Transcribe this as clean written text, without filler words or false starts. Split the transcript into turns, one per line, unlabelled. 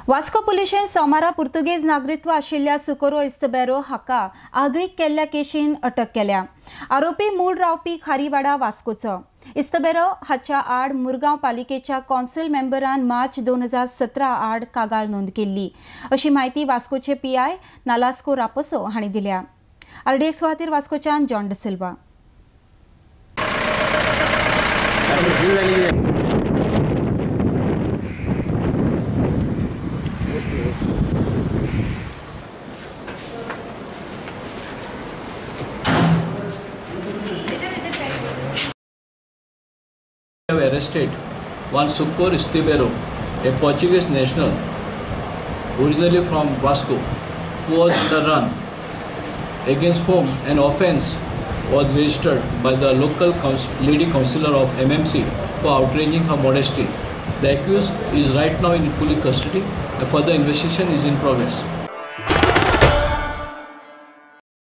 Vasco पुलिशेन सोमारा Portuguese नागरिकत्व आशिल्ल्या सुकोरो एस्तेबेरो हाका आगळीक केल्ल्या केशीन अटक केल्या. आरोपी मूळ रावपी खारीवाडा वास्कोचो. एस्तेबेरो हाच्या आड मुरगांव पालिकेच्या कौन्सिल मेंबरान मार्च 2017 आड कागाळ नोंद केल्ली अशी माहिती वास्कोचे पीआय नालास्को रापोसो हांणी दिल्या. RDX खातीर वास्कोच्यान John D'Silva.
Have arrested one Succor Estebello, a Portuguese national, originally from Vasco, who was on the run, against whom an offence was registered by the local lady councillor of MMC for outraging her modesty. The accused is right now in police custody. A further investigation is in progress.